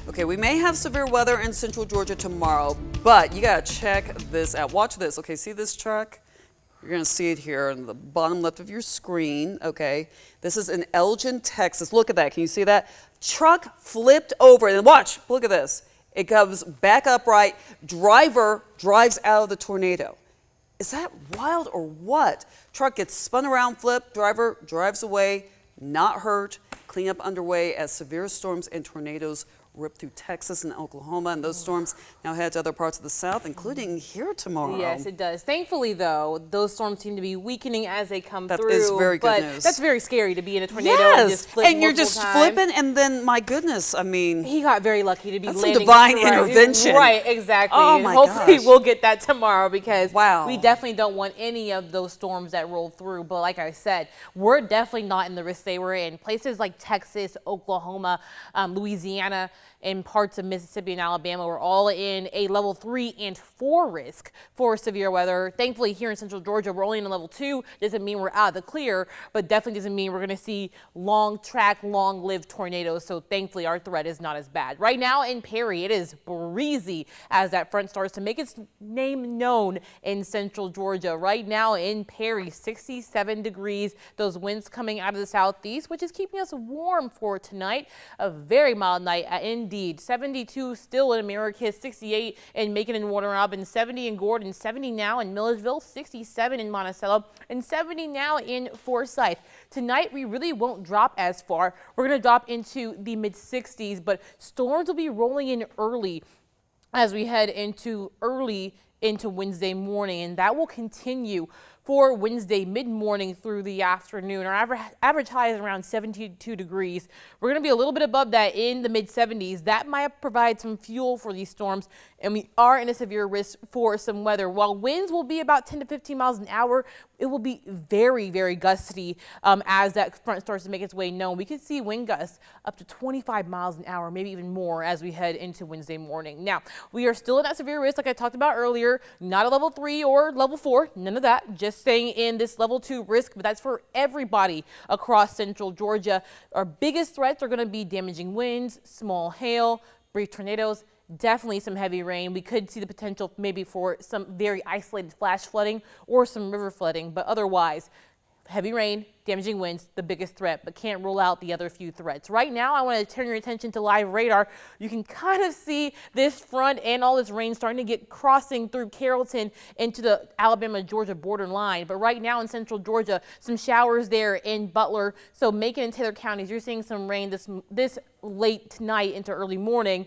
Okay, we may have severe weather in central Georgia tomorrow, but you gotta check this out. Watch this. Okay, see this truck? You're gonna see it here on the bottom left of your screen. Okay, this is in Elgin, Texas. Look at that. Can you see that? Truck flipped over, and watch. Look at this. It comes back upright. Driver drives out of the tornado. Is that wild or what? Truck gets spun around, flipped. Driver drives away, not hurt. Cleanup underway as severe storms and tornadoes rip through Texas and Oklahoma, and those storms now head to other parts of the South, including here tomorrow. Yes, it does. Thankfully, though, those storms seem to be weakening as they come through. That is very good but news. That's very scary to be in a tornado and just flip and you're just times. flipping, and then my goodness, I mean, he got very lucky to be that's landing some divine right. intervention. Right, exactly. Oh and my hopefully gosh. we'll get that tomorrow because Wow. we definitely don't want any of those storms that roll through. But like I said, we're definitely not in the risk they were in. Places like Texas, Oklahoma, Louisiana, and parts of Mississippi and Alabama were all in a level 3 and 4 risk for severe weather. Thankfully, here in central Georgia, we're only in a level 2. Doesn't mean we're out of the clear, but definitely doesn't mean we're going to see long-track, long-lived tornadoes. So thankfully, our threat is not as bad. Right now in Perry, it is breezy as that front starts to make its name known in central Georgia. Right now in Perry, 67 degrees. Those winds coming out of the southeast, which is keeping us warm for tonight. A very mild night indeed. 72 still in Americus, 68 in Macon and Warner Robins, 70 in Gordon, 70 now in Milledgeville, 67 in Monticello, and 70 now in Forsyth. Tonight, we really won't drop as far. We're going to drop into the mid-60s, but storms will be rolling in early as we head into Wednesday morning, and that will continue for Wednesday mid-morning through the afternoon. Our average high is around 72 degrees. We're going to be a little bit above that in the mid-70s. That might provide some fuel for these storms, and we are in a severe risk for some weather. While winds will be about 10 to 15 miles an hour, it will be very, very gusty as that front starts to make its way known. We could see wind gusts up to 25 miles an hour, maybe even more as we head into Wednesday morning. Now, we are still in that severe risk like I talked about earlier, not a level 3 or level 4, none of that, just staying in this level 2 risk, but that's for everybody across central Georgia. Our biggest threats are going to be damaging winds, small hail, brief tornadoes, definitely some heavy rain. We could see the potential maybe for some very isolated flash flooding or some river flooding, but otherwise, heavy rain, damaging winds, the biggest threat, but can't rule out the other few threats. Right now, I want to turn your attention to live radar. You can kind of see this front and all this rain starting to get crossing through Carrollton into the Alabama-Georgia borderline. But right now in central Georgia, some showers there in Butler. So Macon and Taylor counties, you're seeing some rain this late tonight into early morning.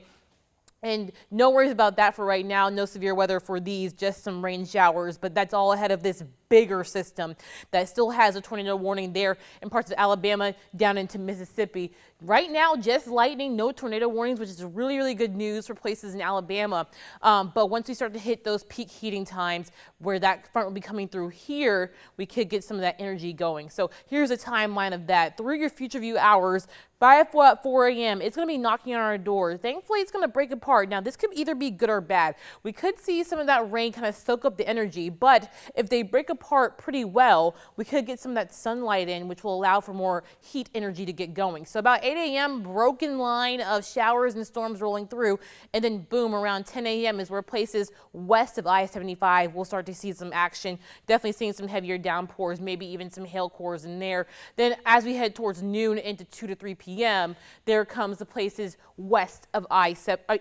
And no worries about that for right now. No severe weather for these, just some rain showers. But that's all ahead of this bigger system that still has a tornado warning there in parts of Alabama down into Mississippi. Right now, just lightning, no tornado warnings, which is really, really good news for places in Alabama. But once we start to hit those peak heating times where that front will be coming through here, we could get some of that energy going. So here's a timeline of that. Through your future view hours, by 4 a.m., it's going to be knocking on our door. Thankfully, it's going to break apart. Now, this could either be good or bad. We could see some of that rain kind of soak up the energy, but if they break apart pretty well, we could get some of that sunlight in, which will allow for more heat energy to get going. So about 8 a.m., broken line of showers and storms rolling through, and then boom, around 10 a.m. is where places west of I-75 will start to see some action. Definitely seeing some heavier downpours, maybe even some hail cores in there. Then as we head towards noon into 2 to 3 p.m., there comes the places west of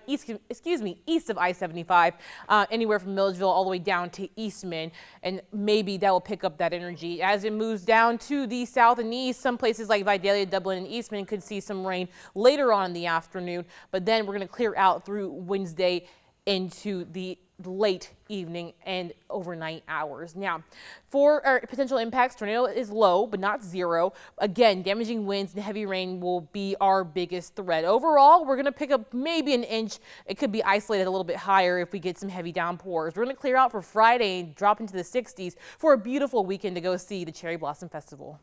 east of I-75, anywhere from Milledgeville all the way down to Eastman, and maybe that will pick up that energy. As it moves down to the south and east, some places like Vidalia, Dublin, and Eastman could see some rain later on in the afternoon, but then we're going to clear out through Wednesday into the late evening and overnight hours. Now, for our potential impacts, tornado is low, but not zero. Again, damaging winds and heavy rain will be our biggest threat. Overall, we're going to pick up maybe an inch. It could be isolated a little bit higher if we get some heavy downpours. We're going to clear out for Friday and drop into the 60s for a beautiful weekend to go see the Cherry Blossom Festival.